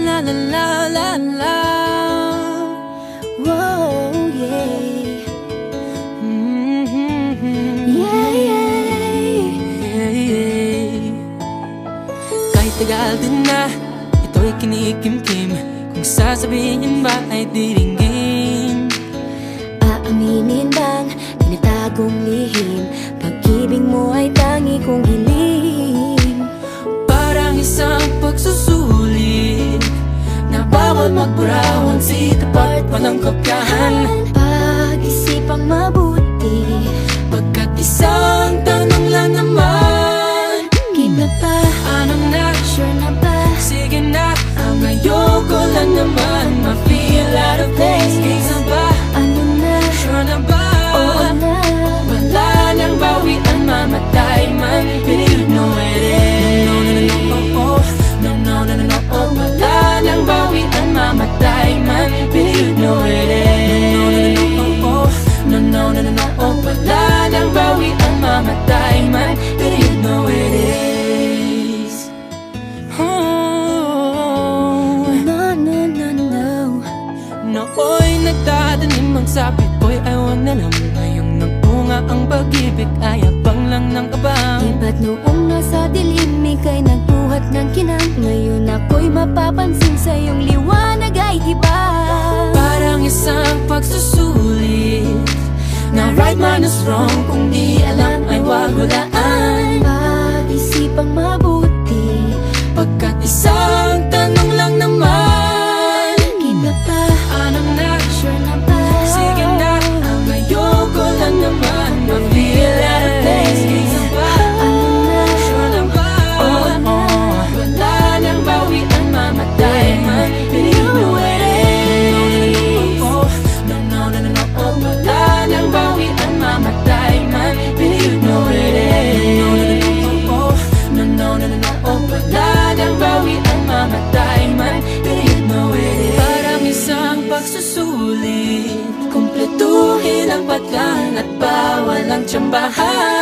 la la la la la. Whoa, yeah. Yeah, yeah. Kahit tagal din na ito'y kinikimkim, kung sasabihin ba ay diringgin. Aaminin bang tinatagong lihim, pag-ibig mo ay tangi kong hiling. Parang isang pagsusulit na bawal magburawan, sitapat walang kopyahan. Pag-isipang mabuti, pagkat isang tanong lang naman. Game na ba? Anong na? Sure na ba? Sige na, ang ayoko lang naman ma-feel out of place. Game na ba? Ano na? Sure na ba? Oo na. Wala nang bawian, mamatay man, but you know it is. No, no, no, no, no, oh. No, no, no, no, no, oh. Wala nang bawian, mamatay man, but you know it is. No, no, no, no, no, oh. No, no, no, no, no, oh. Wala nang bawian, mamatay man, but you know it is. Oh. No, no, no, no. Nooy nagdadanim ang sabi ko'y ay wag na lang. Ngayong nagbunga ang pag-ibig ay abang lang ng kabang. Di ba't noong nasa dilim ika'y nagbuhat ng kinang, ngayon ako'y mapapansin sa iyong liwanag ay iba. Parang isang pagsusulit na right minus wrong, kung di alam ay wag hulaan. Pag-isipang mabuti, pagkat isang tanong lang naman. Game na ba? Anong na? Sure na ba? Sige na, ang ayoko lang naman ma-feel out of place. Game na ba? Ano na? Sure na ba? Oo na. Wala nang bawian, mamatay man, but you know it is. No, no, no, no, no, oh. Wala nang bawian, mamatay man, but you know it is. No, no, no, no, oh. No, no, no, no, no, oh. Wala nang bawian, mamatay man, but you know it is. Parang isang pagsusulit, kumpletuhin ang patlan at bawal ang tsambahan.